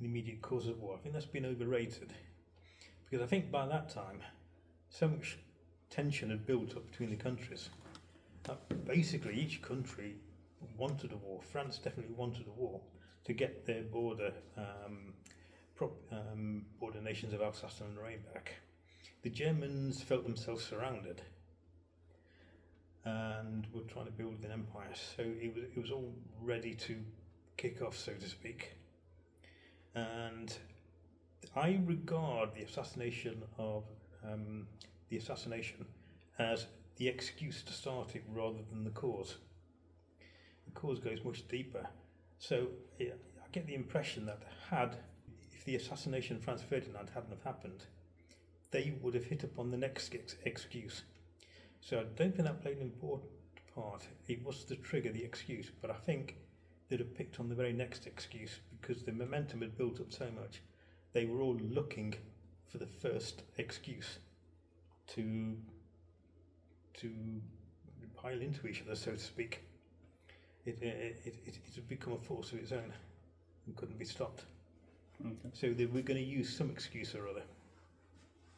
the immediate cause of war. I think that's been overrated, because I think by that time so much tension had built up between the countries that basically each country wanted a war. France definitely wanted a war to get their border nations of Alsace and Lorraine back. The Germans felt themselves surrounded and were trying to build an empire, so it was all ready to kick off, so to speak. And I regard the assassination as the excuse to start it rather than the cause. The cause goes much deeper. So I get the impression that if the assassination of Franz Ferdinand hadn't have happened, they would have hit upon the next excuse. So I don't think that played an important part. It was the trigger, the excuse, but I think they'd have picked on the very next excuse because the momentum had built up so much. They were all looking for the first excuse to pile into each other, so to speak. It had become a force of its own and couldn't be stopped. Okay. So they were going to use some excuse or other.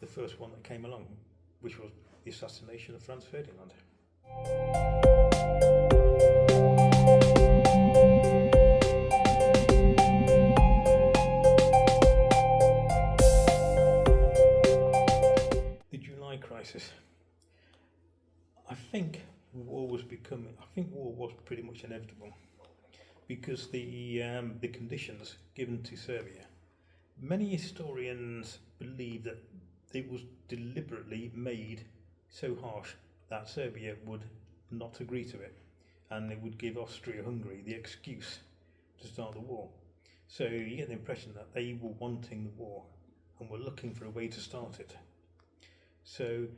The first one that came along, which was the assassination of Franz Ferdinand. The July crisis. I think war was pretty much inevitable because the conditions given to Serbia. Many historians believe that it was deliberately made so harsh that Serbia would not agree to it, and it would give Austria-Hungary the excuse to start the war. So you get the impression that they were wanting the war and were looking for a way to start it. So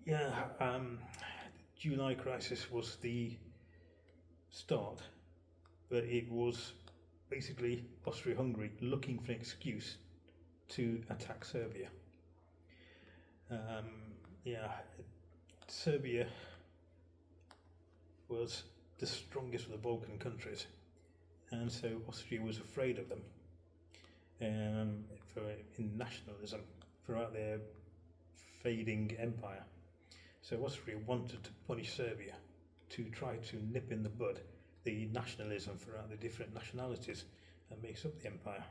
the July crisis was the start, but it was basically Austria-Hungary looking for an excuse to attack Serbia. Serbia was the strongest of the Balkan countries, and so Austria was afraid of them in nationalism throughout their fading empire. So Austria wanted to punish Serbia to try to nip in the bud the nationalism throughout the different nationalities that makes up the empire.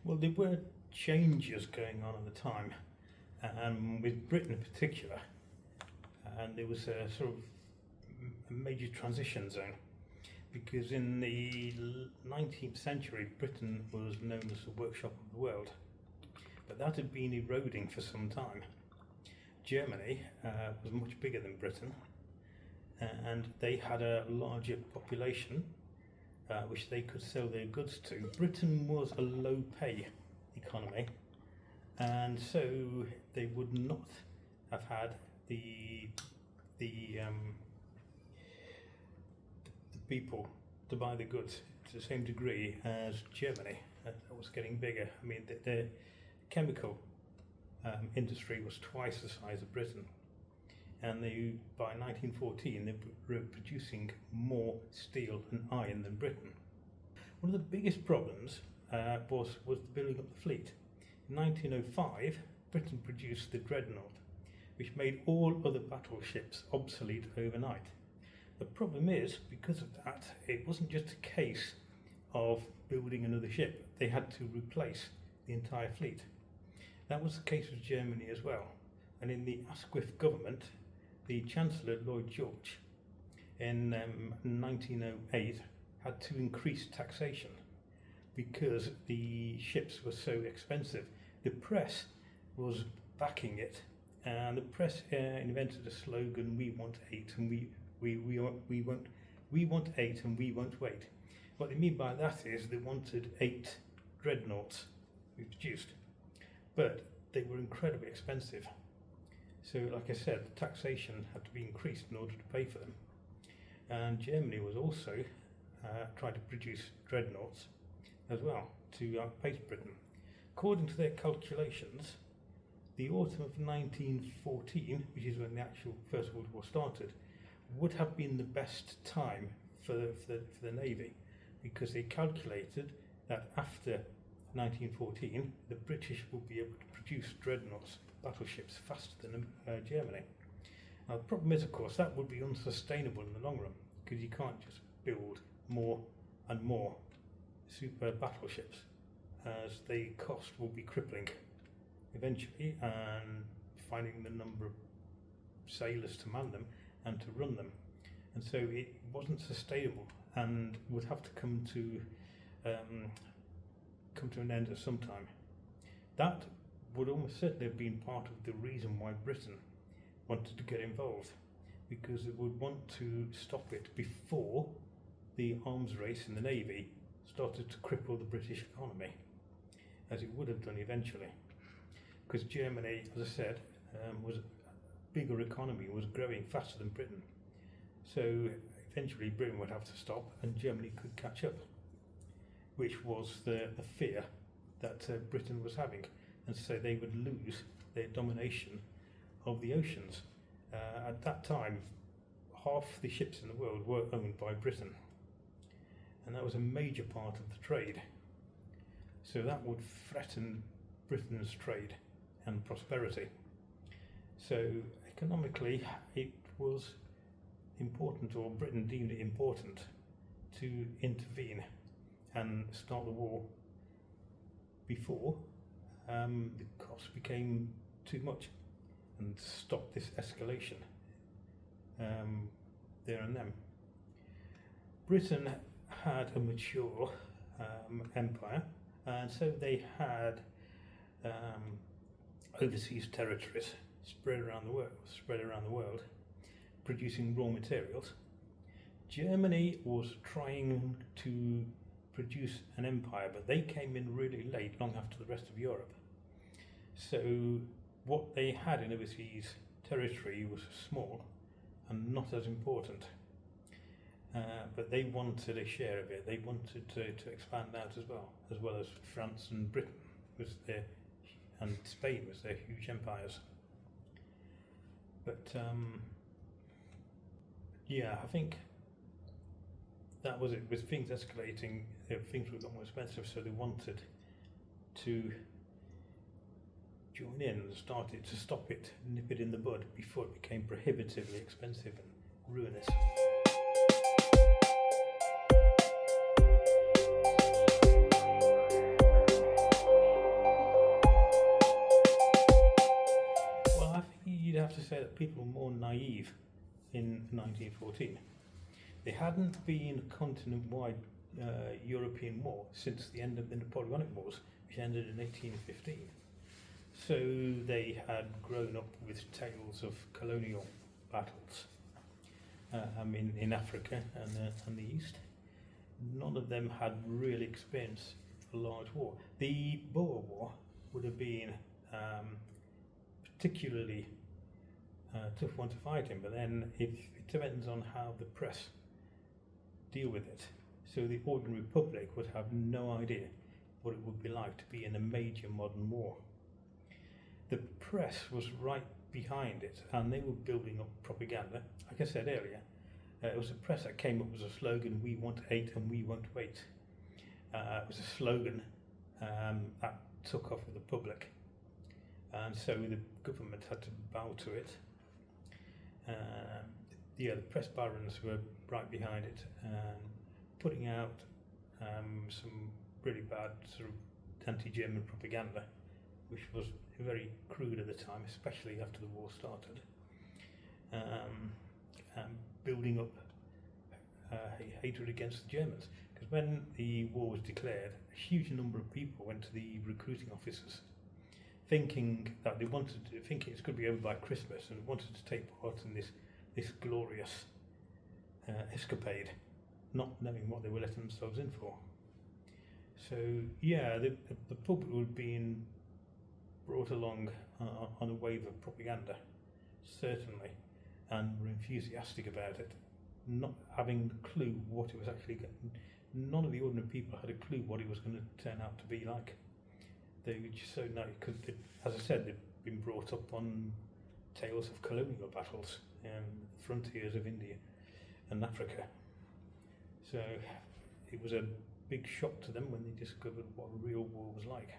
Well, there were changes going on at the time, with Britain in particular, and there was a sort of a major transition zone, because in the 19th century Britain was known as the workshop of the world, but that had been eroding for some time. Germany was much bigger than Britain, and they had a larger population which they could sell their goods to. Britain was a low pay economy, and so they would not have had the people to buy the goods to the same degree as Germany. That was getting bigger. I mean, the chemical industry was twice the size of Britain, and by 1914 they were producing more steel and iron than Britain. One of the biggest problems was the building up the fleet. In 1905, Britain produced the Dreadnought, which made all other battleships obsolete overnight. The problem is, because of that, it wasn't just a case of building another ship. They had to replace the entire fleet. That was the case with Germany as well. And in the Asquith government, the Chancellor Lloyd George in 1908 had to increase taxation because the ships were so expensive. The press was backing it, and the press invented a slogan: "We want 8 and we want 8 and we won't wait." What they mean by that is they wanted 8 dreadnoughts to be produced, but they were incredibly expensive. So, like I said, the taxation had to be increased in order to pay for them. And Germany was also trying to produce dreadnoughts as well to outpace Britain. According to their calculations, the autumn of 1914, which is when the actual First World War started, would have been the best time for the Navy, because they calculated that after 1914 the British would be able to produce dreadnoughts, battleships, faster than Germany. Now the problem is, of course, that would be unsustainable in the long run, because you can't just build more and more super battleships, as the cost will be crippling eventually, and finding the number of sailors to man them and to run them, and so it wasn't sustainable and would have to come to an end at some time. That would almost certainly have been part of the reason why Britain wanted to get involved, because it would want to stop it before the arms race in the Navy started to cripple the British economy, as it would have done eventually. Because Germany, as I said, was a bigger economy, was growing faster than Britain. So eventually Britain would have to stop and Germany could catch up, which was the fear that Britain was having. And so they would lose their domination of the oceans. At that time, half the ships in the world were owned by Britain, and that was a major part of the trade. So that would threaten Britain's trade and prosperity. So economically it was important, or Britain deemed it important, to intervene and start the war before the cost became too much, and stop this escalation there and then. Britain had a mature empire, and so they had overseas territories spread around the world, producing raw materials. Germany was trying to produce an empire, but they came in really late, long after the rest of Europe. So what they had in overseas territory was small and not as important. But they wanted a share of it. They wanted to expand out as well as France and Britain and Spain was their huge empires. But yeah, I think that was it. With things escalating, things were more expensive, so they wanted to join in and started to stop it, nip it in the bud before it became prohibitively expensive and ruinous. Well, I think you'd have to say that people were more naive in 1914. There hadn't been a continent-wide European war since the end of the Napoleonic Wars, which ended in 1815. So they had grown up with tales of colonial battles in Africa and the East. None of them had really experienced a large war. The Boer War would have been particularly tough one to fight in, but then it depends on how the press deal with it. So the ordinary public would have no idea what it would be like to be in a major modern war. The press was right behind it, and they were building up propaganda. Like I said earlier, it was the press that came up with a slogan, "We want hate and we won't wait." It was a slogan that took off with the public, and so the government had to bow to it. The press barons were right behind it, putting out some really bad sort of anti-German propaganda, which was very crude at the time, especially after the war started, building up hatred against the Germans. Because when the war was declared, a huge number of people went to the recruiting officers, thinking it's going to be over by Christmas, and wanted to take part in this glorious escapade, not knowing what they were letting themselves in for. So yeah, the public were being brought along on a wave of propaganda, certainly, and were enthusiastic about it, not having a clue what it was actually going. None of the ordinary people had a clue what it was going to turn out to be like. They were just so naive, because, as I said, the been brought up on tales of colonial battles and frontiers of India and Africa. So it was a big shock to them when they discovered what real war was like.